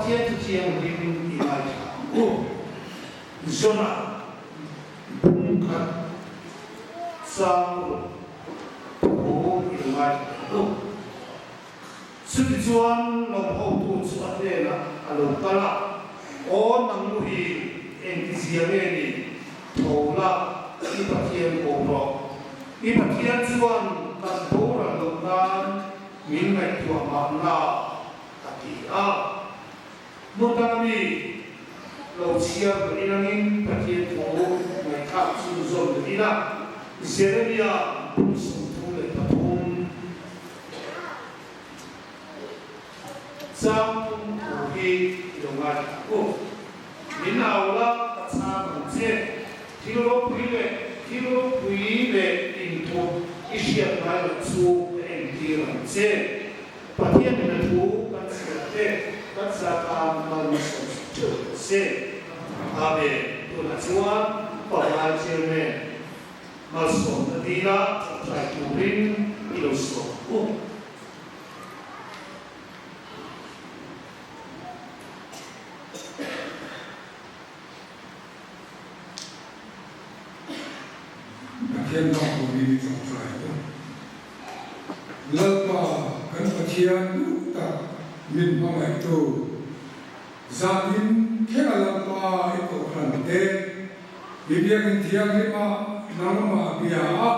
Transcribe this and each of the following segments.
pathian tu chiang rin imai zona bukan sang imai Sujuan nomor tu suatnya alun tala on nangluhi entisiameni thola ipathian kobro ipathian suan kan bora lokan mingai tua mana takia notami lo siap inangin pathian ko mai kap suzon ina Jeremia sutule patung sang uhi dongan aku minaula pasang je kilo puile into isya bayu su endiran je patian menatu kan sekate kan saka manusia se abe tunasua pawal jerme masuk nadira try to bring iluso Kian tak boleh tercapai. Lepas kan kian tak min mama itu zalim kian lepas itu kerana dia kan tiang lima nama biaya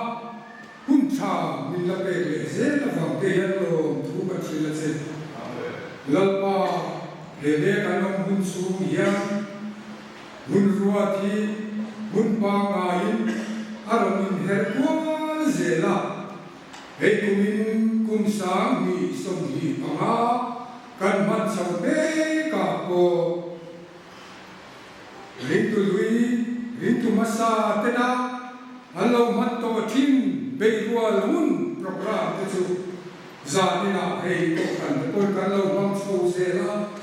punca min lepas lese lepas kian lo tu kecil lese. Lepas dia kan muncul yang munruati munpangain Aramin herkual zela, hekumin kumsang mi somhi panga, kan man sampai kapo. Rintu masa tena, alau manto tim berual mun program itu, zanina hei kokan, betul kalau mampu zela,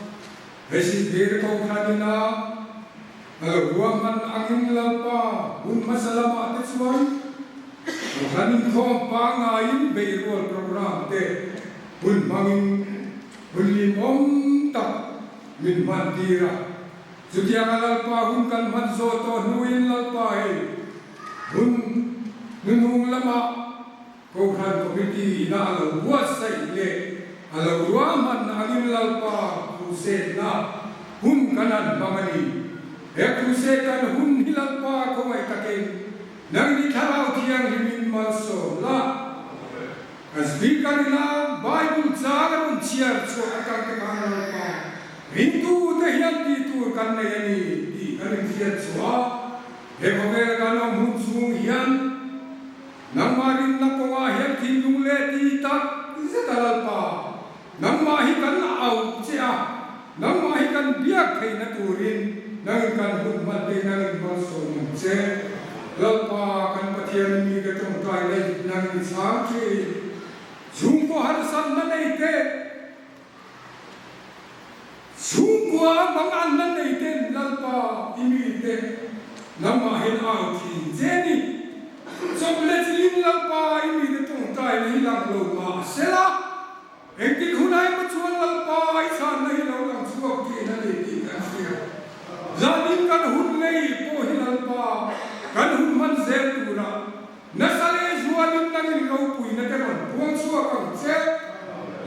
hesi berkokanina. Kalau ruangan angin lampa, un masalah mati semua. Bukan kompang ain berual program te, un mangin, un limom tak min mandira. Setiap lampa un kan mansoto nuin lampa un nunung lama. Kau kan komiti na alau buat saile, alau ruangan angin lampa usen na, un kanan mangani. Ekusekan hun hilal pa ko ay takin nang ditaraw tiyang limin malso la kasbikan na Bible zagan siar so akang kekanan pa rintu dahiyan titur kan na yani di kanin siar so ekover kanong hunsung yan nang marin na ko ahel tindung leti tak isa talal pa nang mahikan na aw siya nang mahikan biyak kay naturin Nangkan hukmat di nangin balso mungse, lalpa kan patian ini ketong kaya nangin sakti, sungguh harasan mana ite, sungguh abang anan ite lalpa ini ite, namahin autin jeni, sebelah cilin lalpa ini ketong kaya hilang loma sela, engkau hunai macam lalpa isan hilang lang suap kena lagi kan Zalim kan hun lei po hilalpa kan hun man zetura nasale zualim nangin raupui na teman puang suwa kang se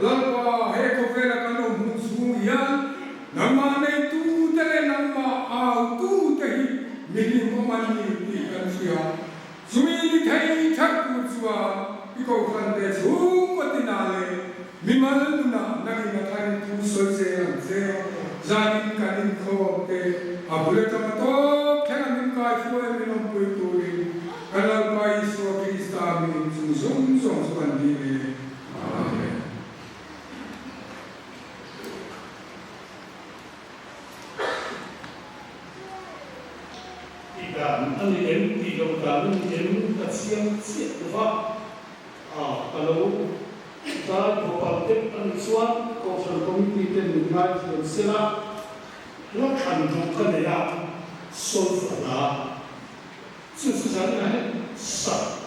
lalpa he ko vela kan hun suyan nama itu tele nama au tu tehi milim omani di kan sia sumi thai thakku suwa iko kan de sumati mimal na nangin na tu solse se zalim kan ko te Abule tamato kaya minkai fuel minum puituri kalau pai so Krista min sungsung bandire amen Ikan ani empty lokan em kasiang siap lepas kalau kita berpaltek ansuan konsel komite dan mengaji dan sila Lo kandungkan ya solfana, sesuatu sah.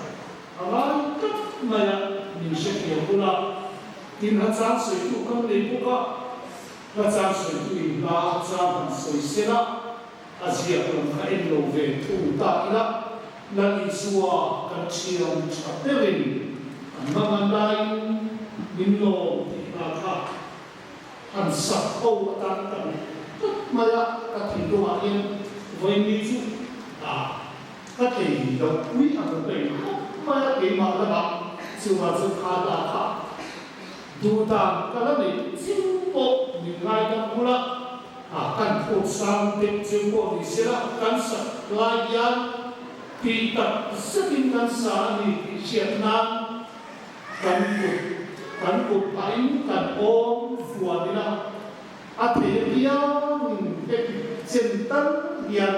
Amal tak maya niscaya pula tim hasan sesuatu kan lepuka và trang soi tui la trang soi sena Asia lam ka eno ve tu ta ina la isua ka chiam chaterin mangalai minlo ti ka han sakho atan kan maya ka thido ain voi ni chu ka thei do ui ang pe maya ke ma la ba chu wa chu kha da kha du ta ka la ni chu po ni ngai da mula kan phu sang te chu po ni sera kan sa lai yan ti ta sakin kan sa ni siat na kan phu pain kan om fuwa dina a the piang ke chen tan hian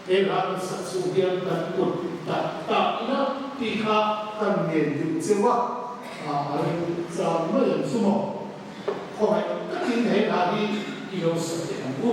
era sa su hian kan phu ta ina ti kha kan ne du chewa rin sa ma yan sumo ko hai tin he la di io sa te an bu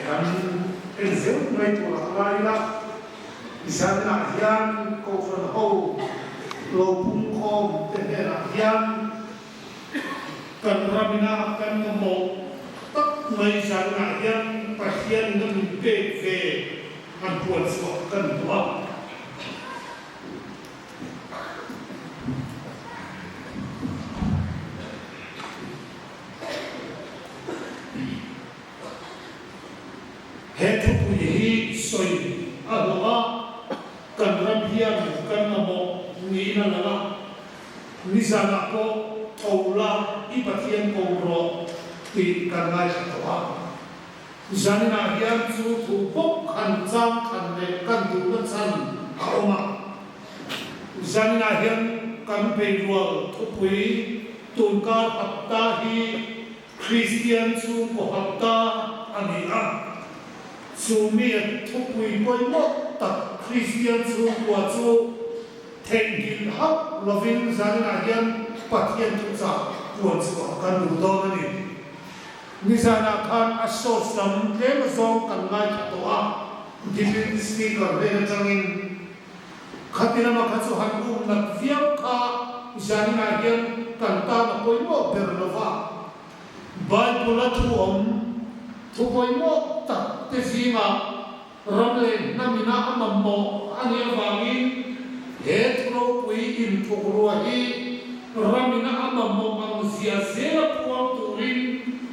kan enzel mai tu lai la isan na hian ko fon ho lo pung khom te na hian kan rabina kan mo tak mai san na hian pasien na min pe ve an puan so kan tua hetu puhi soi adoa kan rabhian kan mo ni na la ni sana ko taula ipathian ko ro ti kan lai toa zanina hian chu thu bok khan chang khan le kan du na chan aoma zanina hian kan pe rual thu pui tun ka hapta hi Christian chu ko hapta ani a Sumiat thupui koi mo tak Christian chu kwa chu thengin hak lovin zanina hian pathian tu cha puan chu kan du do ni nizana khan aso sam tlem zong kan ngai to a dipin speaker ve changin khatina ma khachu han um nak viam kha zanina hian kan ta na koi mo bernova Bible thu om thu koi mo tak te zinga ramle namina amammo ani awangin he thro pui in thukruwa hi ramina amammo ang zia zera puang turin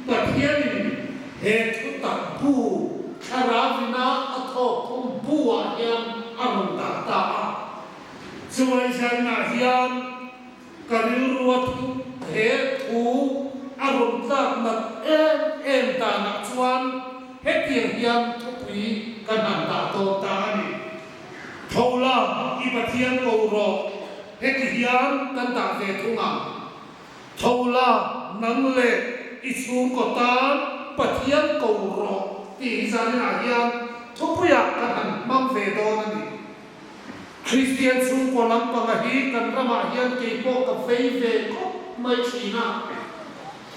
pathianin he thutak pu karavina atho thum buwa hian arunda ta chuai zanna hian karil ruat he thu arunda na en ta na chuan hetiang hiam thupui kananda to tani thola ipathian ko ro hetiang kan ta ve thunga thola nangle isung ko tan pathian ko ro ti zanina hiam thupuya kan mam ve do nani Christian sung ko lam pa hi kan rama hian ke po ka ve ve ko mai china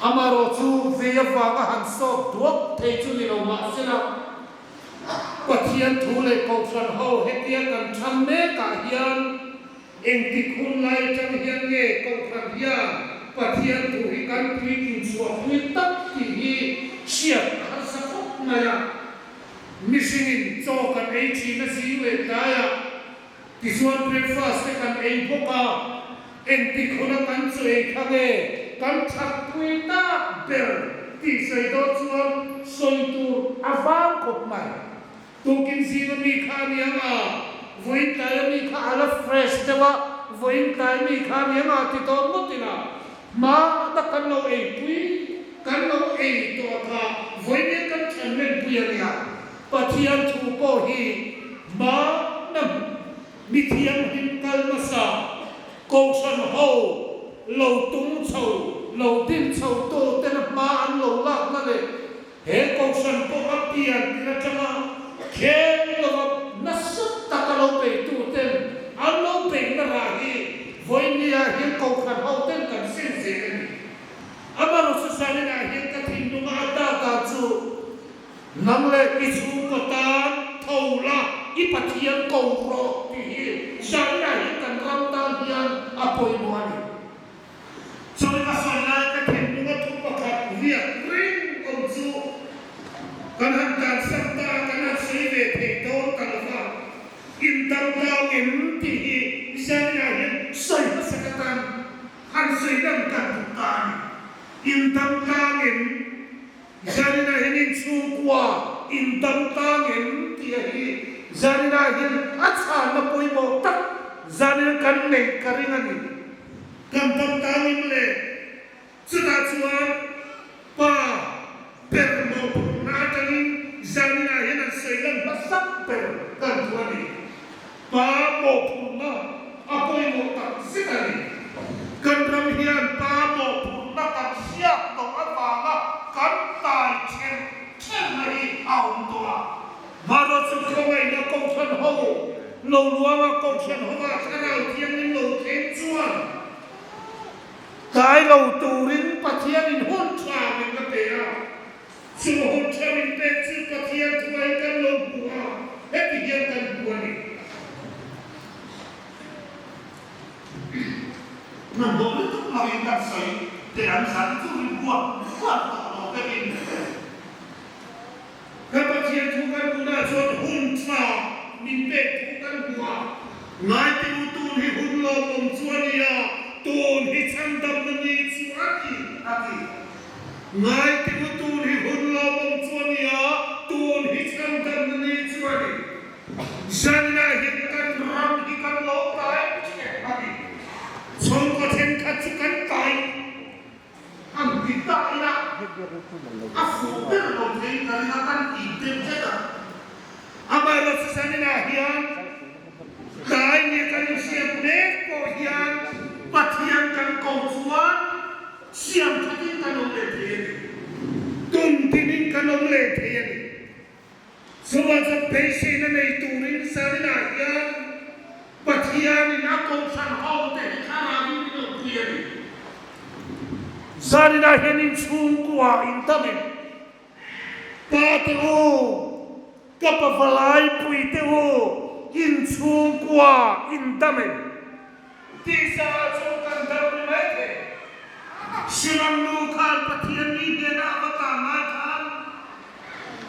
amaro chu veya vaga hanso duak thei chu ni lo ma sena pathian thule ko than ho hetia kan tham me ka hian eng ti khun lai chang hian nge ko than hian pathian thu hi kan pui kin chuwa pui tak ti hi siat har sa khop na ya missing cho kan ei chi na si we ta ya ti suan breakfast kan ei boka eng ti khuna kan chu ei khage kan thak pui ta ber ti sei do chuan soi tu avang khop mai tu kin si na mi kha ni anga voin tai mi kha ala fresh dewa voin tai mi kha ni anga ti to mutina ma ta kan lo ei pui kan lo ei to kha voin ne kan chan men pui ya pathian thu ko hi ma na mi thiam hin kal masa ko san ho lo tung chau lo tin chau to ten ma an lo lak na le he ko san ko apian na chama khe lo na sut ta ka lo pe tu ten an lo pe na ra hi voinia hi ko khan ho ten kan sin se ni amaro sa sa na hi ka thin nu ma ta ta chu nam le ki chu ko ta thola i pathian ko ro ti hi sa na hi kan ram ta hian apoi mo ani so ka sa na ka thin nu ma thu pa ka via ring om chu kan han ta sa ta kan ha se ve the to kan va in tam lao in ti hi sa na hi sai pa sa ka tan han sai dam kan kan in tam lao in Zanina hin chukwa in tam tangin tiahi zanina hin acha na poi mo tak zanina kan ne karingani kam tam tangin le chuta chuan pa permo na tani zanina hin an sailan basak per kan tuani pa mo puna apoi mo tak sikani kan ram hian pa mo puna tak siap to avanga kan tai chen chen mai aum tua maro chu khawai na ko than ho lo luanga ko chen ho wa kharau thiam nin lo then chuan kai lo turin pathian in hon tha min na pe ra Suhut kami pensil katian tuaikan lo buah, hiankan buah ni. Nandong itu melahirkan saya dengan satu buah tak ini. Katian tuan guna jod hunta mimpi tuan buah. Ngai tiutun hi hunlo pemsuania tun hi candam meni suaki hati. Ngai tiutun hi hunlo pemsuania tun hi candam meni suaki. Sana hikan ram hikan lokai hati. Songko tenkat sukan kai. Am kita ina. Afu berlomeng kalian idem saja. Amar sesane nahian. Kai ni kan siap neko hian. Patian kan kautuan. Siam tadi kan oleh Tuntinin kan oleh Sebab besi na iturin sane nahian. Patian ni nakau sanhau teh karabi ni Sari na henin sungkua intamin. Pateo kapafalay puiteo in sungkua intamin. Tisa sungkan dalam mete. Sinang nukan patian ni dena abakamai kan.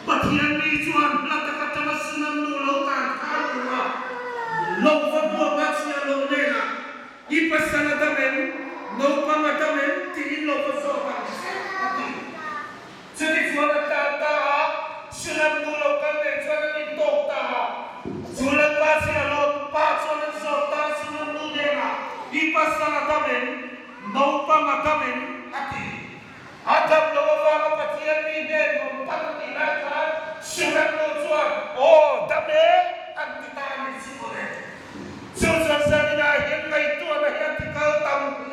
Patian ni cuan lata kata sinang nulokan kalua. Lofa buat siya lo nena. Ipasana damen. No pamatamen tingin lo pasokan. Jadi suara tata sulam mulo kande suara ni tokta. Sulam pasir lo pasokan sota sulam mudena. Ipasana tamen no pamatamen ati. Adam lo bawa patian ni den patu inakan sulam lo suar. Oh dame antita ni simole. Sulam sana yang itu ada yang tikal tamu.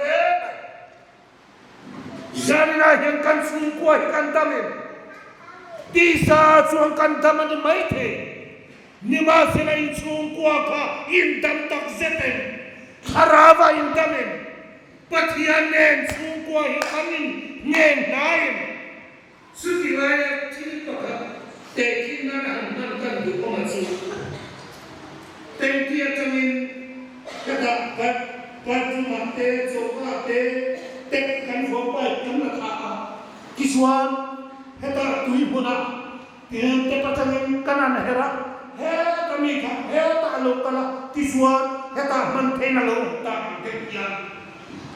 Sana yang kan sungkuah ikan tamen. Tisa suang kan tamen ni maite. Nima sila in sungkuah ka indam tak zeten. Karava indamen. Patian nen sungkuah ikanin nen naim. Sutilaya cerita ka. Tekin na hantan dukungan Tengkia kami kata batu mate cokate tekkan hopai kan kata kiswan heta tui bona te patangin kanan hera heta mika heta alokala kiswan heta mantena lo ta tekian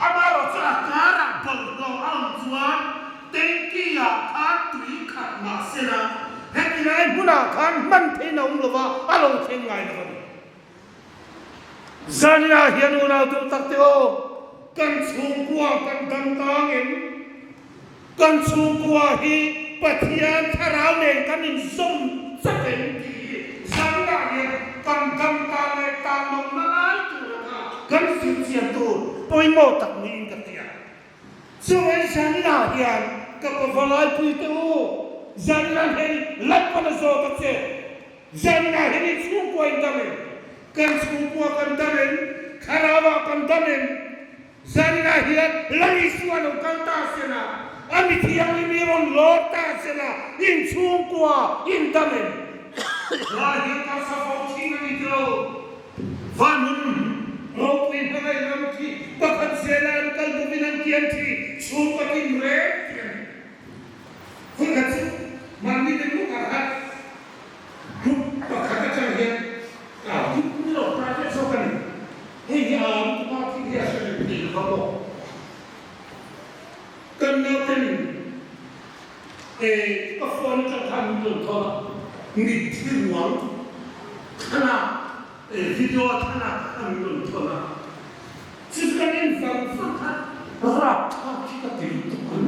amaro cara bollo aljuan tengkia atui kat masena hetinai bona kan mantena umlova along tengai lo Zania hianuna tu takteo kan sungkua kan tangtangin kan sungkua hi patian karane kan insum sependi zania kan tangtale tamong malai tu kan sincian tu poimo tak ni katia so zania hian kapawalai puitu zania hi lapana so katse zania hi sungkua indame kan sungkua kan damen, karawa kan damen, zanna hiat laisuan kan tasena, amiti yang limiron lot tasena, in sungkua in damen. Lahir kan sabau cina itu, vanun, ropin hangai namki, bakat zelan kal buminan kianti, sungkatin red. Fulkat mandi dulu kahat, bakat cahaya. Lo private sokan hei parti dia sudah beli kalau kemudian kafon terkandung thora ni tiruang karena video karena kandung thora sekarang fakta rata kita tiru kan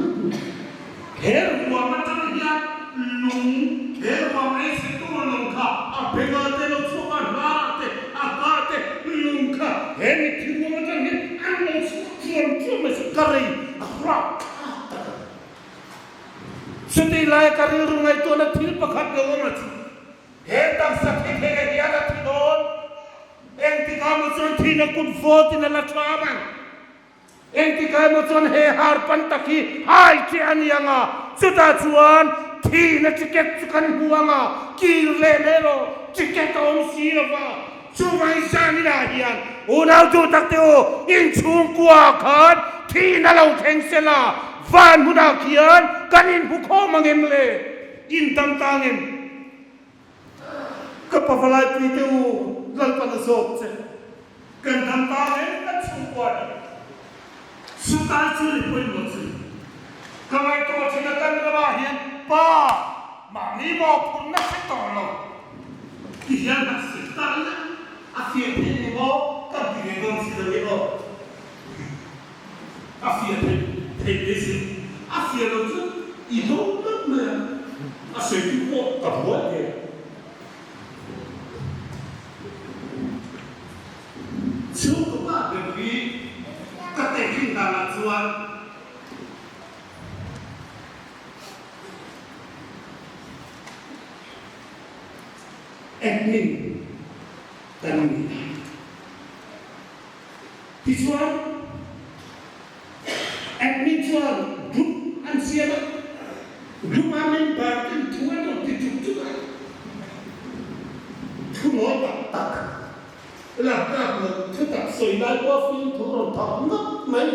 her gua macam dia nung her gua itu nung ka apega telo sokan rate akate nungka heni tiru macam ni anu cuma sekali rata setelah kari rungai itu ada til pakat gawat hetang sakit hega dia ada tidon enti kamu son tina kun vote na latraban enti kamu son he harpan taki hai ci anianga sudah cuan thi na ticket kan huanga ki le mero ticket om siwa chuwai sani na hian unau tu takteu in chung kwa khan thi na lo theng sela van huna kian kanin bukho mangem le in tam tangem kapawalai piteu lalpan azok che kan tam tangem kan chung kwa sutai churi poi mo che kamai to china kan la hian pa ma ni mo phun na se to lo hian na se ta na a fiat ni mo ka bi ngon si de mo a fiat te desi a fiat lo tu I do na a se ti ko ta bo de chu ko ba de bi ka te kin da la chuan admin kan ti chuan admin chuan group an siapa group amin batin tuan o ti tu tu mo tak la ta mo tu tak soi lai po fin tu ro ta ngap mai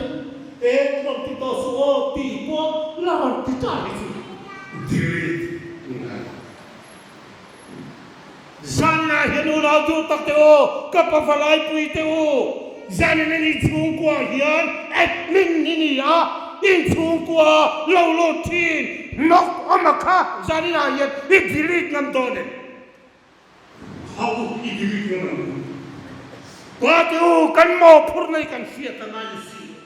e ro ti to so ti po la ti ta ni di Zanna hianu rautu takteo kapafalai puiteo zanna ni chungkwa hian admin ni ya in chungkwa lolo tin nok amaka zanna hian idilit nam done how idilit nam pateu kan mo phurnai kan sia tanai si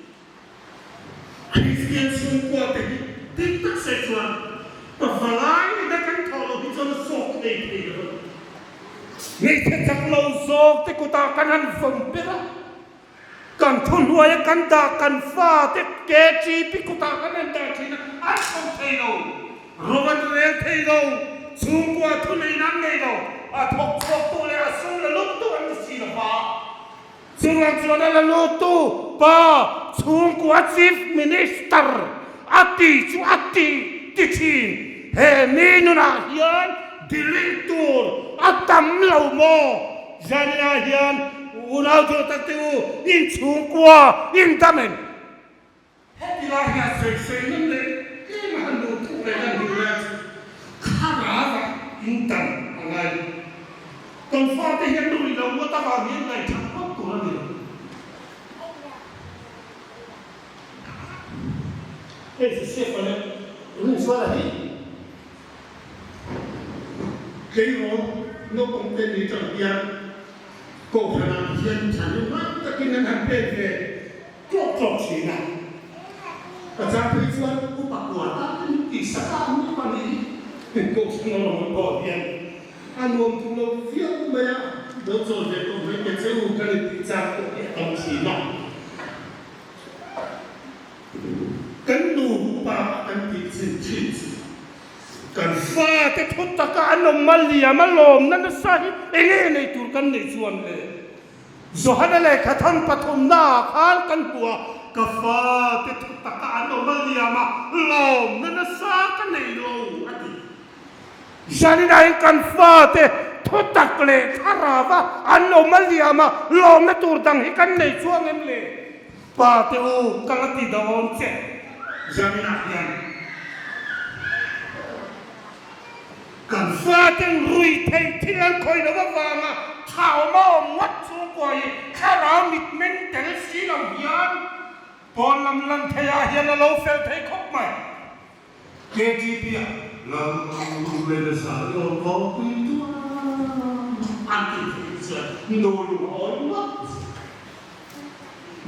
ani sian chungkwa te tik tak se chuan pafalai da kan tholo hi chon sok nei nei Ngay thế chắc lâu dọc thì cô ta cần ăn phẩm biết á cần thôn huay cần đà cần pha thì kê chi thì cô ta cần ăn đà chi ăn không thấy đâu rồi vẫn thấy đâu xung qua thôn này nắng này đâu thọc tôi là xung là lúc tôi ăn gì là pha xung là chỗ đó là lúc tôi ba xung qua chief minister ati chú ati ti chin he mi nu na hian director atam lo mo zanna hian unau tu takteu in chung kwa in tamen heti la hian se nam le ke ma lu tu le nan du la khara va in tam angai kon fa te hian du lo mo ta ba hian lai thak pok tu la ni ese se fa le un suara hi cái nó cũng tên đi trong nhà cổ phần làm thiên sản nó tất nhiên là hàng bên về chốt chốt chỉ là và ra thấy chưa cũng bạc quả ta cũng chỉ sát ta cũng quan đi cổ phần nó là một bỏ tiền ăn uống cũng lâu phiêu mà đỡ rồi về cũng phải cái chế độ cái này thì ra cũng cái tổng chỉ là cân đủ ba cân thịt chín kan fa te thut ta ka anom malia malom nan sai enge nei tur kan nei chuan le zo hana le khatham pathum na khal kan tua ka fa te thut ta ka anom malia ma lom nan sa kan nei lo ati jani nai kan fa te thut ta le kharawa anom malia ma lom na tur dang hi kan nei chuan em le pa te o kalati dawon che jani na hian kan fa ten rui thei thian khoi na wa ma thao ma wat chu koi khara mit men tel si lam hian pon lam lam thaya hian lo fel thei khop mai KGP lam le le sa lo ko pi tu anti sa no lu oi ma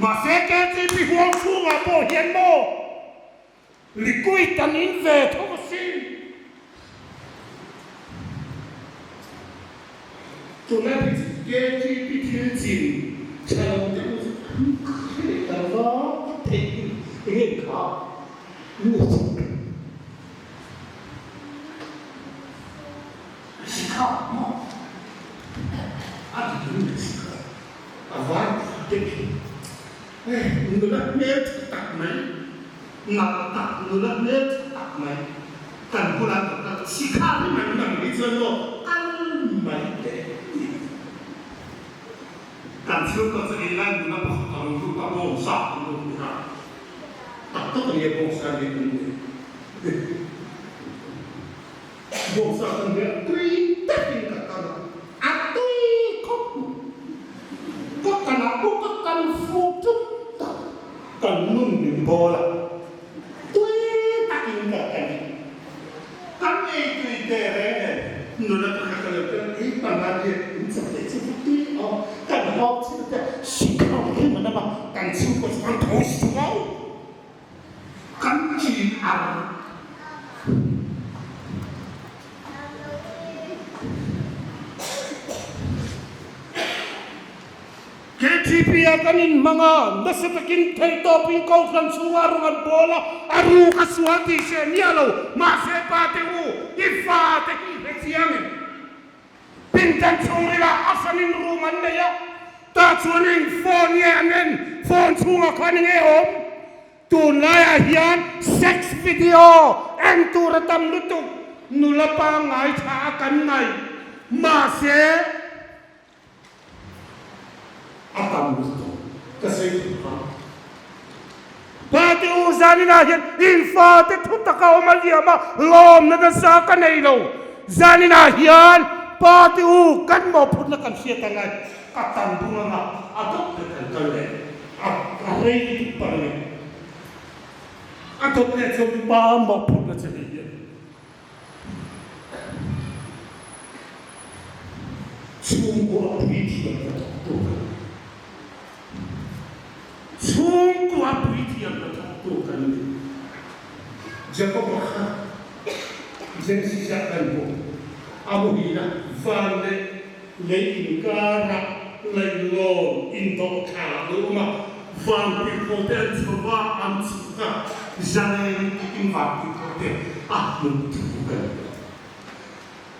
ma se KGP huang chu ma po hian mo li kui tan in ve tho si chúng ta bị ghê chi bị thiếu chìm chờ cái tao đó thì cái khó nhiều khó mà anh cũng được ván cái người ta nếp tạc máy nằm tạc người ta nếp tạc máy kan bulan kan sikar memang itu lo kan baik kan suka seilan guna kalau itu tak bosan itu bukan tak tahu dia bosan itu bosan dia tui tapi kata atui kok kenapa kan foto kan nun di bola tui tak ingat kan itu ide nuna terkadang ini panggil seperti oh kan hot seperti sikau ini mana kan suka kan terus kan ciar KTP akanin mga nasapakin kay toping kausan suwarungan bola aru kaswati siya niyalo masepate u ifate ifetsiyamin pintan sumrila asanin ruman na ya tatsuning phone yamin phone sunga kaning eom tunay ahiyan sex video enturatam lutuk nulapang ay saakan ngay mase atam gusto kasi pati usanin natin infate tutaka umaliyama lom na nasa kanaylo zanin natin pati kan mo pun na kan siya tangay katambungan nga atot na kalkale at aray ito pa rin atot na ito pa mo pun na siya sungguh apiti yang tertentukan sungguh apiti yang tertentukan Jacob bahkan jadi sisakan bu Abu Hina vale leingara leilon indo kaluma vampi poten coba ansuka jangan invati poten menentukan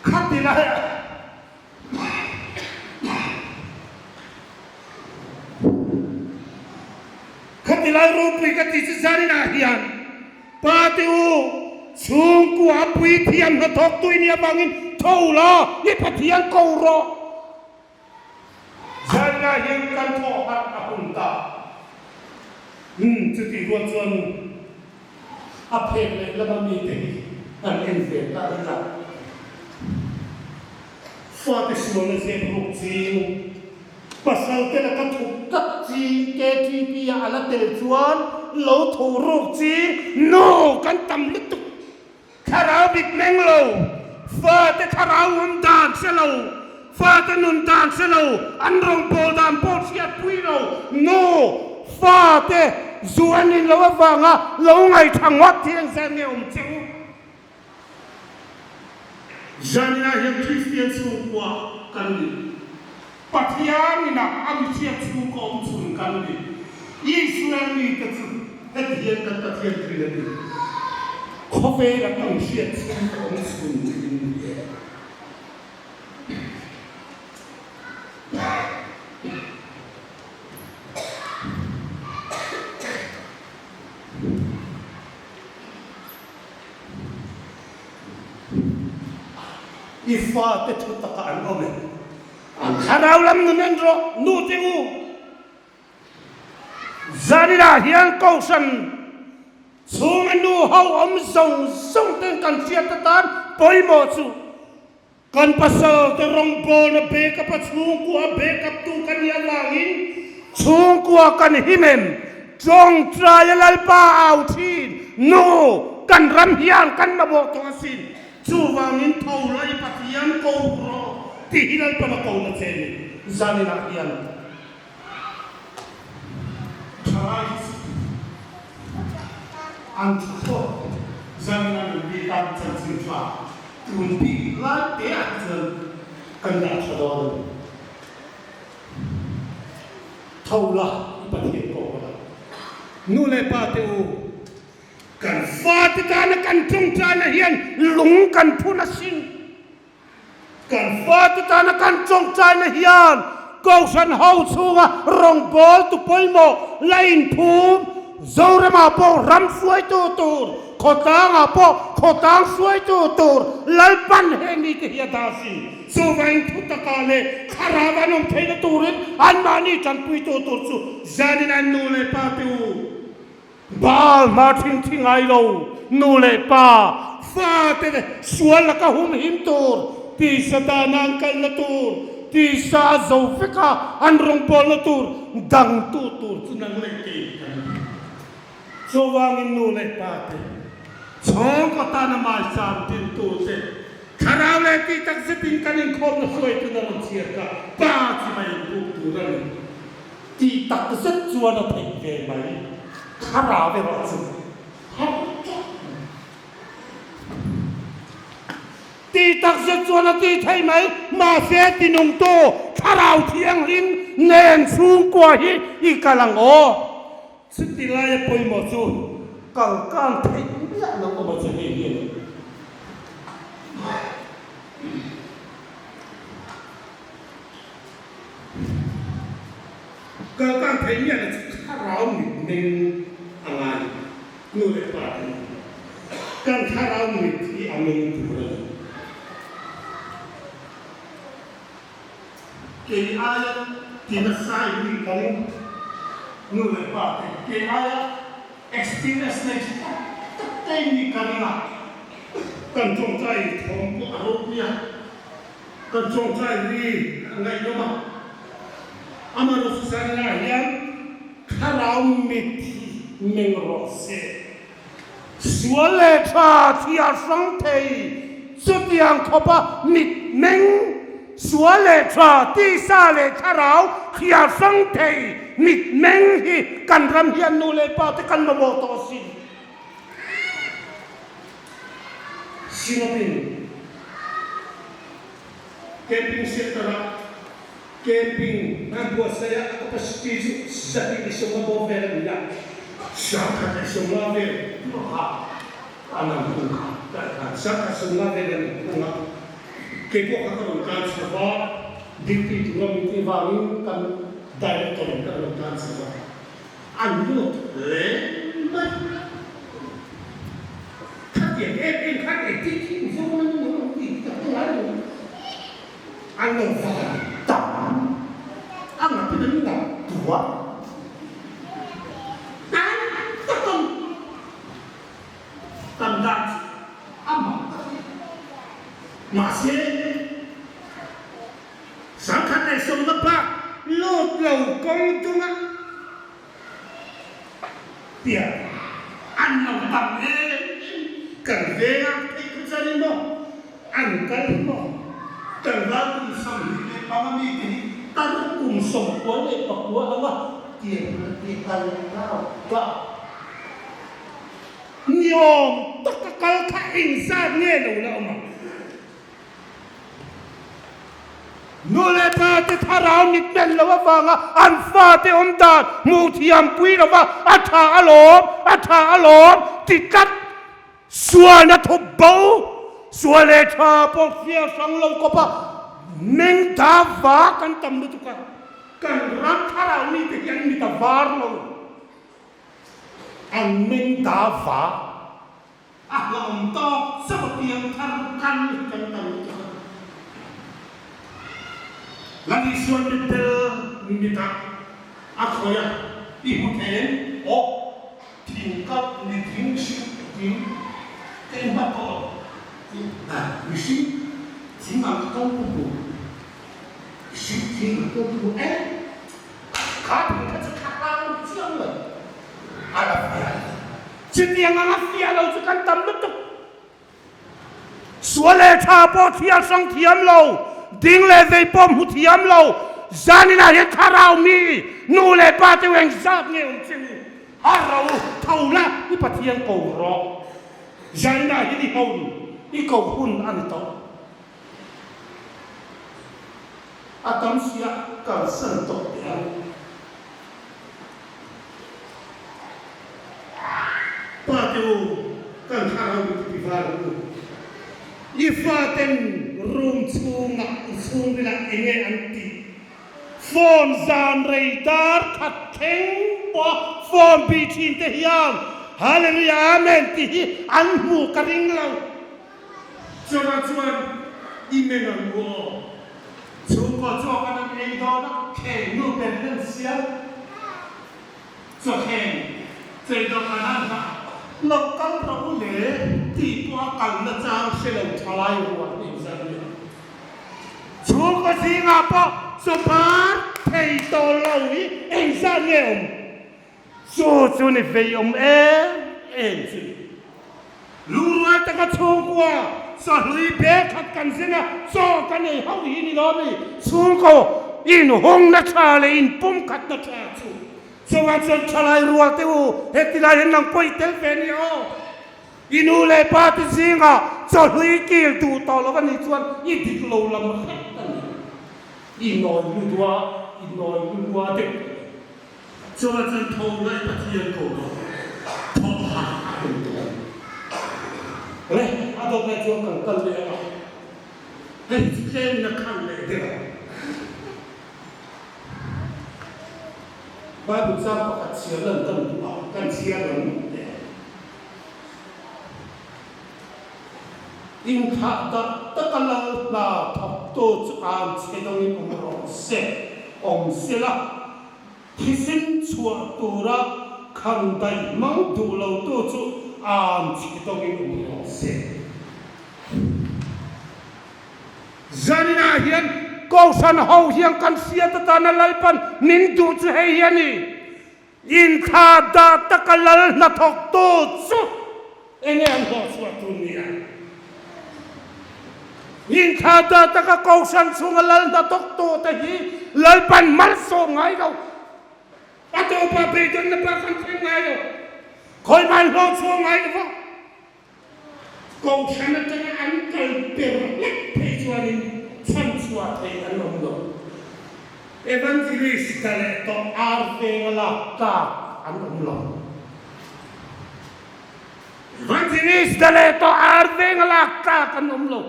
katilah katilai rupi katisi sari nahian pati sungku apui tiang natok tu ini abangin taula ipatian kauro sari nahian kan tohat apunta jadi ruan apel lama mite an enve la fati suona se rupsin pasal ke nak tukak ji KTP yang ala telefon lo turuk ji no kan tam lutuk karau big menglo fate karau undan selo fate nundan selo androng poldan pol siap puilo no fate zuanin lo vanga lo ngai thangwat thiang sang nge cheu janina yang Christian suwa kan Patian ina amisiat suko usun kandi Israel ni tetsu hetian kata tian trinity kofe la amisiat suko usun ifa tetu takaan omen Haraulam nunendro nutiu Zanira hian kausan Sungenu hau song tengkan siatatan poimo su kan pasal terongpo na backup at sungku a backup tu kan yalangin sungku akan himem jong trial alpa outin no kan ramhian kan mabok asin Suwangin taulay patian kau Tihilal pa na kau na seni Zani na iyan Charais Antuko Zani na nabitang sa sinfa Tundi lahat teatran Kanda sa doon Taula ipatid ko wala Nule pati Kan fati ka na kantong sana yan Lung kan punasin kan fati tanah kancong cina hian kau san hau sunga rong bol tu poimo lain pum zore ma po ram fuai tutur khotang apo khotang suai tu tur lalpan heni ke hiadasi so vain thutakale kharavanum theina turin anmani chanpui tu tur su zanin an nule patu bal martin thingai lo nule pa fa te sual ka hum him tur ti sadanang kal na tur ti sa zofika an rong pol na tur dang tu tur sunang leki so wangin nule pate chong ko ta na mai sam tin tu se kharale ti tak se tin kanin khom na soi tu na chia ka pa chi mai bu tu ra ti tak se chuan na thei ve mai khara ve ro chu ti tak se chuan na ti thei mai ma se ti nong to kharau thiang hin nen chung kwa hi I kalang o Sitilaya poi mo chu kalkan thei ya no ko ba che hi kalkan thei ya na kharau mi ning angai nu le pa kan kharau mi thi ameng tu ra ke aya tinasai ni kaling nu le pa ke aya experience next tay ni kanina kan chong chai thom ko arop nia kan chong chai ri ngai no ma amaro susana yan kharau mit meng ro se suale cha thia sang thei sutiang khopa mit meng suale cha ti sa le kharau thia sang thei mit meng hi kan ram hian nu le pa te kan mo to sin sinopin camping setara camping nan bo saya apa stiju sati di semua bo ver ya saka di semua ver ha anak buka dan saka semua ver dan ke ko ka kan sa dikti tu mi vangin kan director kan kan sa anu le ma dia en kan etik so no ti ta anu ta ang pinanda tua takon tanda ama masih sangkat esok lepas lot lau kong tunga dia anong pangge kerja ikut mo angkal mo terlalu sambil pamamiti tarukum songkol pakwa Allah dia bertikal ka nyom takakal ka insan ngelo na umang nule pate tharau mit ben lawa wanga an fate omdan mutiam pui lawa atha alom tikat suana thobau suale tha poksia sanglo kopa meng dawa kan tamlu tuka kan ram tharau ni te yang ni ta warlo an meng dawa lom to seperti yang kan tamlu lagi suan betul minta aku ya ibu ten tingkat di tinggi tembak kok misi singa kau buku singa kau buku kau sekarang siang le ada jadi yang anak dia lau sekan tam betul suale capo tiap sang tiam lau ding le vei pom hu thiam lo zanina he tharau mi nu le pa te weng zap nge chu harau thaula I pathiang ko ro zanina hi di hon I ko hun an to atam sia ka san to ya pa te kan tharau mi var ifaten room chung bila enge anti phone zan radar khat theng po phone bi chin te hiam Hallelujah amen ti an mu karing lo chuan imen an wo chu ko cho kan ei do na khe nu ben len sia cho khe chei do kan na lo kan ro le ti po kan na chang se lo thalai wa ni sa ni chu ko si nga po so pa thei to lo ni en sa ne chu ni ve en chu lu ra ta ka chu kwa sa hui be khat kan singa so kan ei hau hi ni lo ni chu ko in hong na cha le in pum khat na cha chu so wa cha chalai ruwa te u he ti lai nang poi tel ve ni o inu le pa ti singa so hui ki tu to lo kan ni chuan i ti lo lam khat ta ni i noi lu dua te so wa cha thau lai pa thian ko thau ha le ado me chuan kan kal le a he chen na kan le de Bible sa pakat siya lang kan tuwa kan siya lang de in kha da takala na thap to an chedong in om sela thisin chua tura khang dai mang du lo to chu an chedong in se zanina hian câu san hậu hiang kan sia ta ta na lalpan nin du chu hei yani in kha da takalal na thok to chu ene an ho chu tu ni a in kha da taka câu san sungalal na thok to ta hi lalpan mal so ngai đâu ato pa pe don na pa kan theng ngai đâu khoi man ho chu ngai đâu câu san ta an kal per lek pe chuanin chan chua thei an nom lo evangelist le to arve la ka an nom lo evangelist le to arve la ka kan nom lo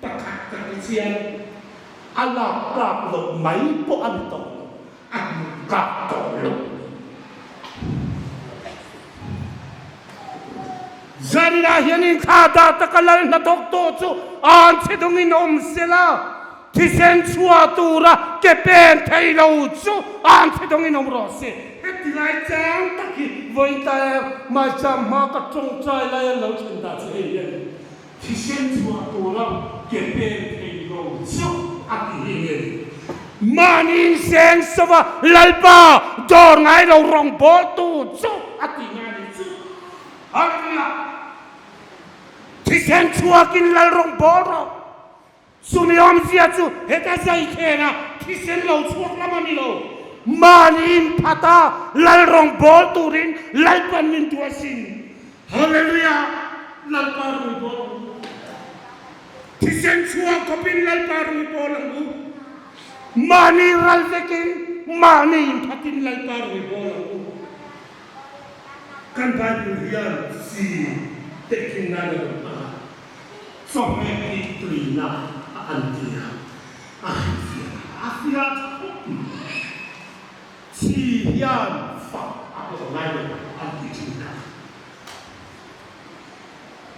takat ka chian ala ka lo mai po an to an ka to lo zanina hianin kha da takalal na tok to chu an chedong in om sela thisen chua tura ke pen thei lo chu an chedong in om ro se heti lai chang taki voi ta ma cham ma ka trong chai lai lo chen da che yen thisen chua tura ke pen thei lo chu ati yen manin sen sawa lalpa dor ngai lo rong bol tu chu ati ngani chu hallelujah Thisen chua kin lal rong boro sumi om sia chu heta sai khena thisen lo chuak lama ni lo manin phata lal rong bol turin lal pan min tuasin hallelujah lal paru bol thisen chua kopin lal paru bol lu mani ral vekin mani phatin lal paru bol lu kan Bible hian si taking none of them. So many trina antia. Afia. Si yan fa ako nai antia.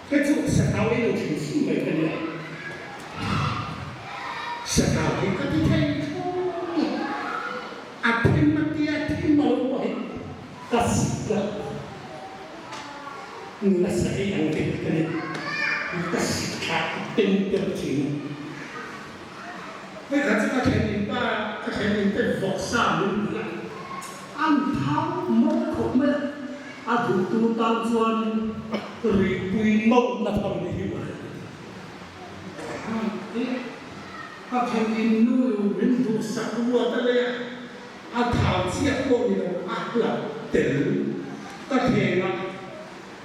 Kecu sekali lo kisi mai kanya. Sekali ketika itu atin mati atin malu kasih nasa yang kita kasih katen tercing. Mereka cakap kenapa kenapa faksa mula. Antau mau komen, adu tutan tuan ribuin mau nak kami hidup. Akan inu windu sakwa tadi, atau siapa yang akhlak tel, katanya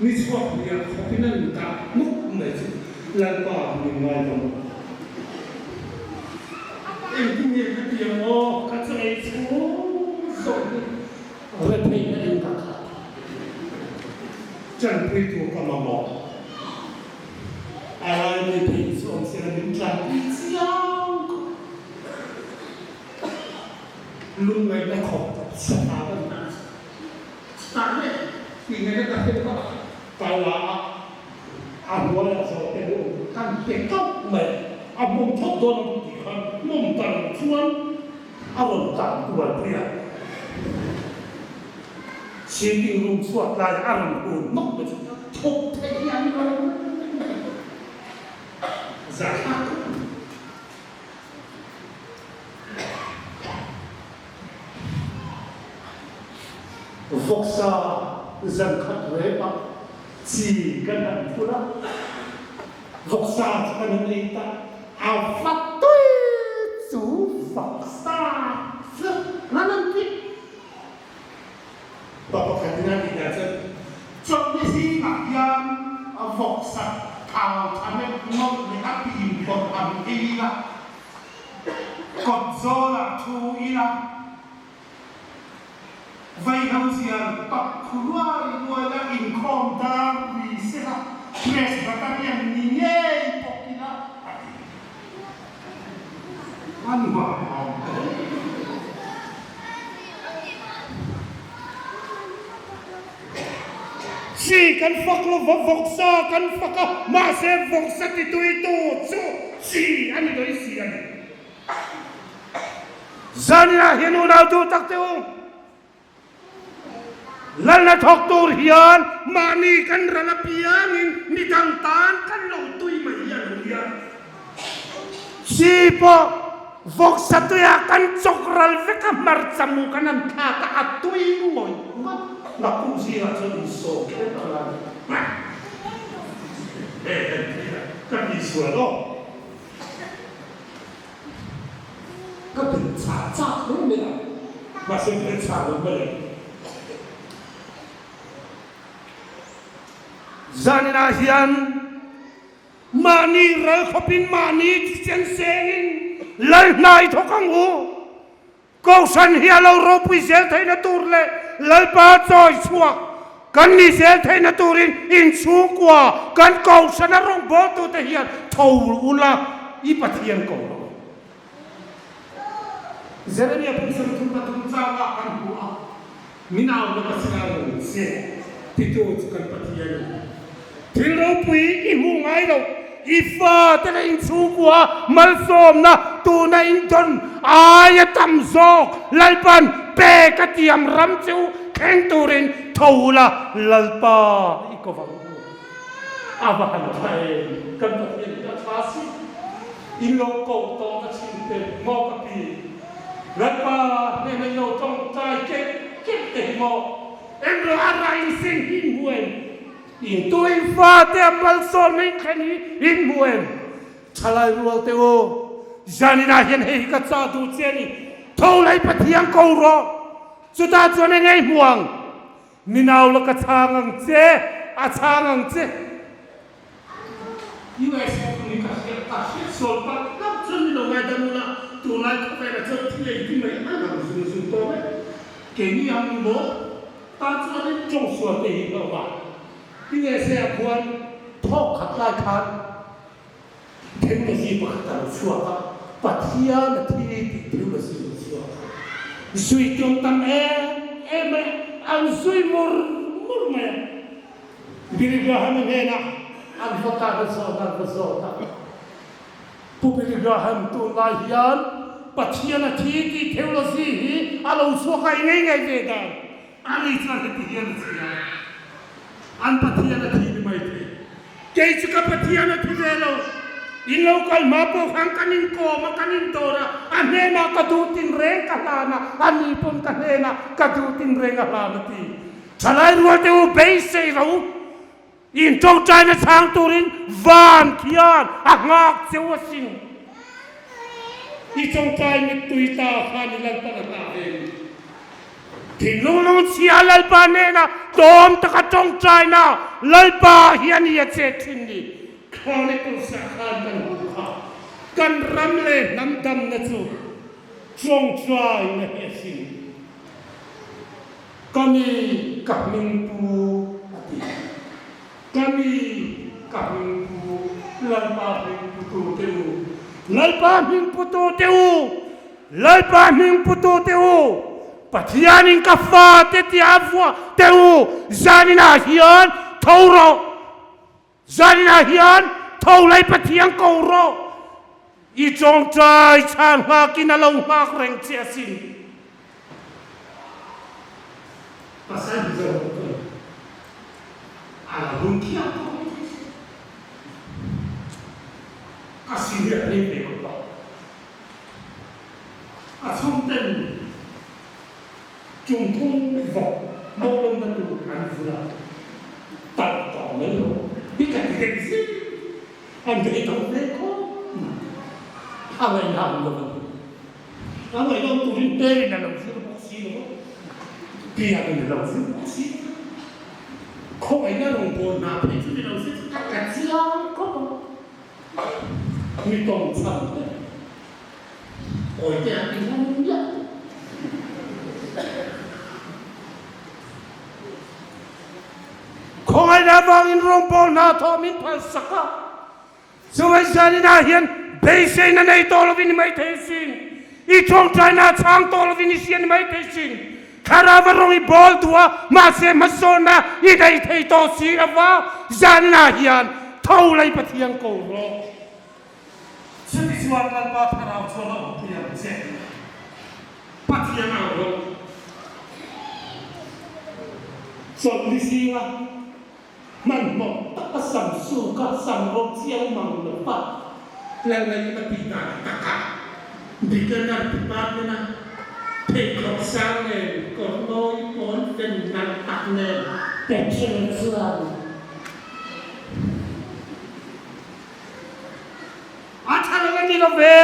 ni suap dia kopinan tak muk macam lalpa ni macam. Ini dia mau kacau itu, so orang ni yang tak. Jangan itu kamu mau. Orang ni itu orang sering bincang siang. Lu mai nak kau sekarang tak. Tak tinggal kita kala awal so itu kan tekap me abung thotdon kan mum tan chuan awal tan tuan pria sini room suat lai aram un nok be thok thei yang ko zakat voksa dân khát huế bắc chỉ cần ăn phu đó voksa chỉ cần ăn đi ta ảo phát tuy chú voksa phước nó nâng tích và có khả năng đi ra chân trong cái gì mà yang voksa thảo tham em mong để áp dụng còn ăn đi là còn do là thu ý là vậy hầu ziar tak keluar itu adalah income dari sehat press batang yang nilai pokoknya mana si kan fak lo voksa kan fak masih voksa itu so si ani doi si ani zania hinu na tu tak teu lana thoktur hian mani kan rana piangin nitang tan kan lo tui mai hian sipo vok satu ya kan cokral veka marcamu kanan kata atui ngoi laku sia chân so cái đó là kan đi sửa đó cái tình trả đúng không ạ mà xem cái trả đúng không zanina hian mani ral khopin mani chen sengin lai nai thokang hu ko san hialo ro pui sel thaina turle lai pa choi chua kan ni sel thaina turin in chu kwa kan ko san rong bo tu te hian thou ula i pathian ko Jeremia pun sentuh patung jaga kan buah minau na kasinaran se tito kan pathian thil ro pui i mu ngai lo i fa te in chu kwa mal som na tu na in ton aya tam zok lalpan pe ka tiam ram chu kheng turin thoula lalpa i ko va abahan thai kan pathian ka thasi ilo ko to ka chinte mo ka pi lalpa ne me no tong tai ke te mo em lo ara in sing hin buen in tu in fa te mal som in khani in buen chalai rual te o janina hian hei ka cha du cheni tholai pathian ko ro chuta chone ngai huang ninau la ka changang che a changang che USA ni ka se sol pa kap chun lo ngai da mula tu lai ka pe ra chot thile ki mai ana sun sun to ke ni am mo ta chon ni chong so te hi lo ba USA kwan thok khat lai khan thêm cái gì mà ta xua ta pathia là thi thiếu là gì xua suy trong tâm em ăn suy mur mẹ biri Graham nghe na ăn phật ta tu biri Graham tu lai hian pathia là thi thiếu là gì alo xua cái ngay về đó anh ấy cho cái gì là an pathia là thi mai thế cái chữ cái pathia là thi về đâu in local mapo khang kanin ko makanin tora anena kadutin reng kalana ani pun kanena kadutin reng kalana ti chalai rual te u beise ro in trong china sang turin van kian angak sewa sing i trong china tuita khani lan tanana en tin long chia lalpa nena tom taka trong china lalpa hian ya che thindi Chronicle sakhan kan hukha kan ramle namdam na chu trong trai na hesin kami kahming pu ati kami kahming pu lalpa hing putu teu lalpa hing putu teu Pathianin ka fa te ti avua te u zanina hian thoro zanina hian tholai pathian ko ro I chong chai chan ha kinalo mak reng chia sin pasal zo ala hung kia to kasih ni pe ko ba asum ten chung thung vọng mô lông tân tụ ăn vừa tận tỏ mấy lộ biết cả cái gì em thấy tổng thế có anh ấy làm được anh ấy làm tụi mình tê là làm gì bác sĩ nữa kia mình làm gì bác sĩ không phải là làm buồn nào thì chúng mình làm gì tất cả gì không có mình còn sao đấy ôi cái anh ấy không biết không ai đã vang in rong bol na thọ min phal saka sumai sani na hian beise na nei tol vin mai the sin I chong chai na chang tol vin sian mai the sin khara rong I bol tua ma se ma sona I dai thei to si awa zan na hian thau lai pathian ko ro sati suan lan ba tharau chola opia che pathian a ro so lisiwa man mo tak sam su ka sam ro chiang mang lo pa la la ta pi ta ta ka dikana pa na pe ko sang ne ko noi pon ten nan tak ne te chen suan athala ni lo ve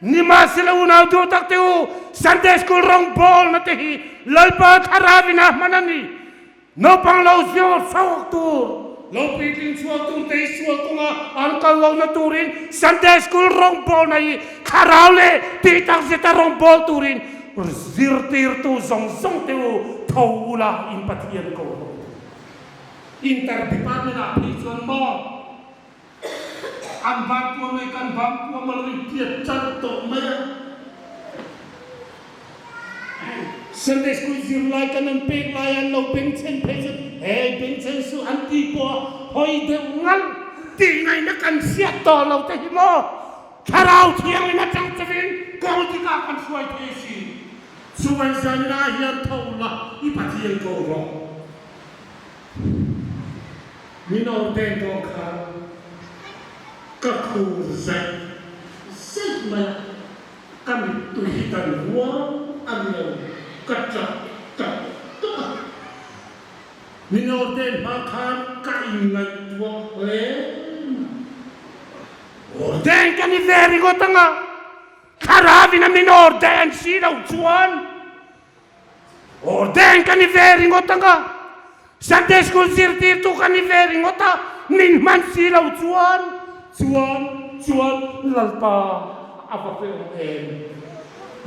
ni ma sila una do tak teu Sunday school rong bol na te hi lalpa tharavina manani no pang lo sio sawak tur lo piting sual tung te sual tunga angkal lo na turin Sunday school rong bol na I karaule titang sita rong bol turin zirtir tu zong zong teu thawula in pathian ko inter department application mo an ban tua mai kan ban tua malui tiat chan to maya Sunday school zirlai kanan pek layan lo bengchen peset bengchen su anti po hoi de ngal ti ngai na kan siat to lo te mo tharau thiang na chang chavin ko ti ka kan suai the si suai san na hian thola I pathian ko ro mino ten to kha ka khu zai sit ma kam tu hitan wa amlo kacak tak minorden makan kaingat wale orden kan I veri ko tanga karavi na minorden sila uchuan orden kan I veri ko tanga Sunday school sirtir tu kan I veri ko ta min man sila uchuan chuan lalpa apa pe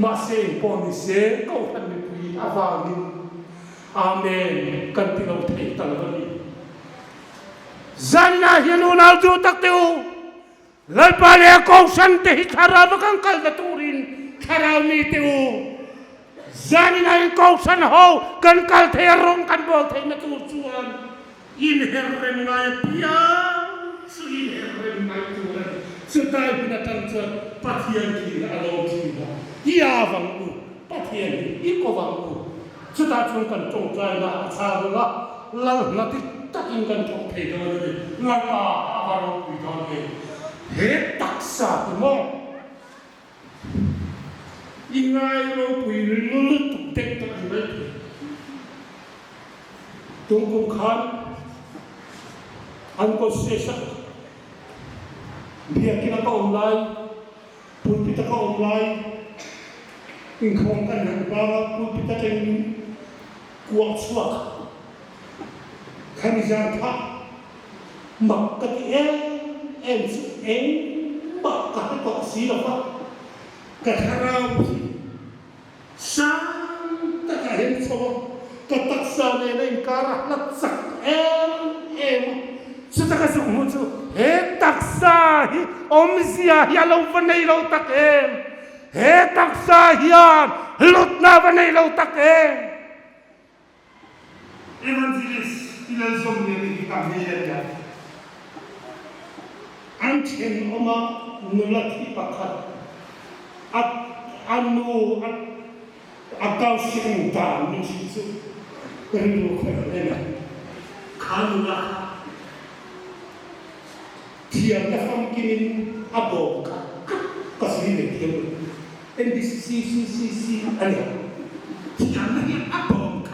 masing ponise kau kan mipui avangin amen kan tilaw thei talani zanna hinunal du takteu lalpale ko sante khara bakang kalgaturin kharami teu zanina ko san ho kan kal therong kan bol thei na tu chuan in herren ngai pia su in herren ngai turan sutai binatang chuan pathian ki alo ki ia vang u pathian I ko vang u chuta chung kan chong trai na cha la lang na ti ta in kan chong thei do ni la ma avaro pi do ni he taksa mo ingai ro pui lu tu tek to ni tung kum khan an ko se sa dia kina ka online pun kita ka online in không kan han ba pu pita ken kuak suak kan jan tha mak ka ti em su em mak ka to si lo fa ka tharau sang ta ka hen so ka tak sa ne nei ka ra lat sak em Suta ka su mu chu he tak sa hi om sia ya lo fa nei lo tak em he taksa hian lut na ba nei lo tak e Evangelist ilal zong ni kita hiyan an chen oma nulati pakat at anu at agaw sing ta min sisu pero ko ena kanula tiang na ham kinin abo kasi ni tiang and this si ano tiang na yan abo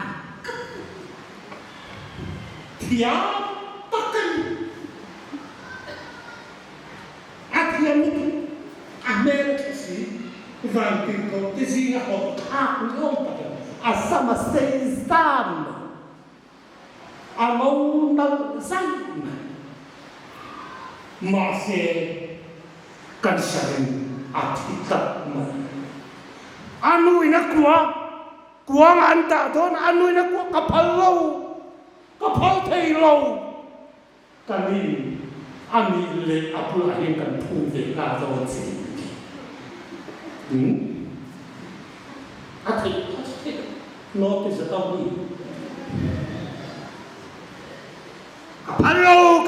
tiang pakan at yan ito Amerika si Vampir ko kasi ako takong pakan asama sa istan amaw ng san mase kansarin at itak mo ano inakuha kuha nga anta doon ano inakuha kapalaw kapal taylaw kami ani le apulahin kan puve na doon si at notice at all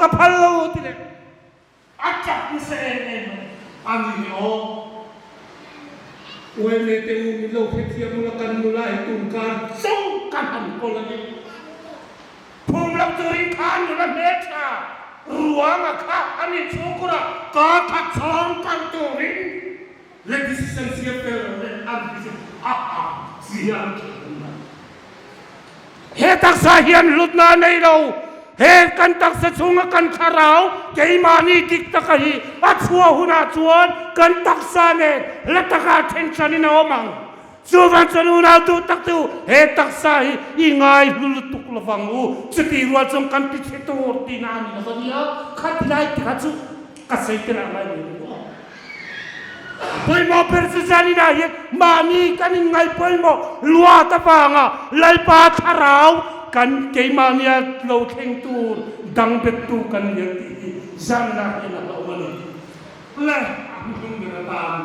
kapalaw tila acak ni sa ani o wele te umilaw kaya mula kan mula itungkan song kanan ko lagi pumlang turing kan mula mecha ruang ka ani chokura ka song kan turing legislation siya pero ambisi siya hetak sahian lut na nei lo he kan tak sa chunga kan kharau kei mani dik takai at chua huna chuan kan tak sa ne lataka tension in omang chuwan chanuna tu tak tu he tak sa hi ingai hulutuk lawangu chiti rual chong kan pichetor tinani na bania khatlai tikhachu kasai tena lai ni Poi mo persisani na ye mani kan ingai poi mo lua ta panga lai pa tharau kan kei mania lo theng tur dang bet tu kan ye ti zan na ina lo mani le hung na tam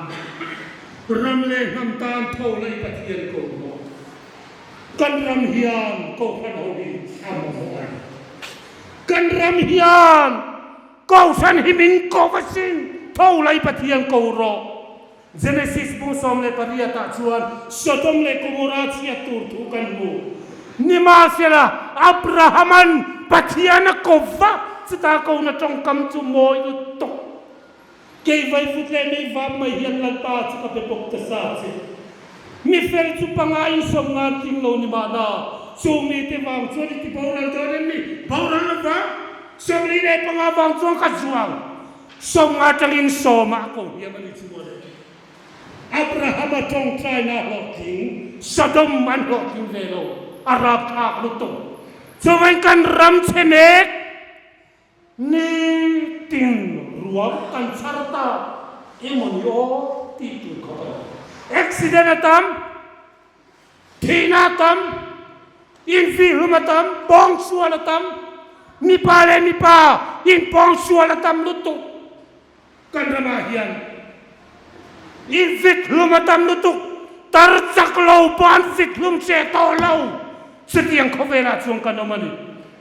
ram le nam tam tho le pathian ko mo kan ram hian ko kan ho ni am mo kan ram hian ko san himin ko vasin tho le pathian ko ro Genesis bu som le paria ta chuan Sodom le Gomorrah chia tur thu kan mu nima sela Abrahaman pathiana kova sita ko na trong kam chu moi lu tok ke vai fut le nei va mai hian lan pa chu ka pe pok ta sa che mi fer chu pangai som ngan ting lo ni ma na chu mi te wang chu ti baural da mi baural la ba som ni le panga wang chu ka chuang som nga tangin soma ko hian ani chu mo Abraham trong trai na lo king Sodom man lo king velo Arab ka luto so when kan ram chenek ni tin ruam kan sarta emonyo titu ko accident atam thinatam infilumatam bong sualatam mi pa in bong sualatam luto kan ramahian Invit lumatam lutuk tarcak lau pan fit lum seto lau setiang kovela chuang kan omani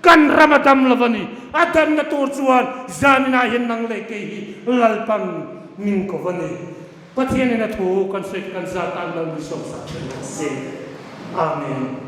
kan ramadam lavani adam na turchuan zanina yen nang leke lalpang min kovani pathian na thu kan sek kan zatan lau ni sok sa se amen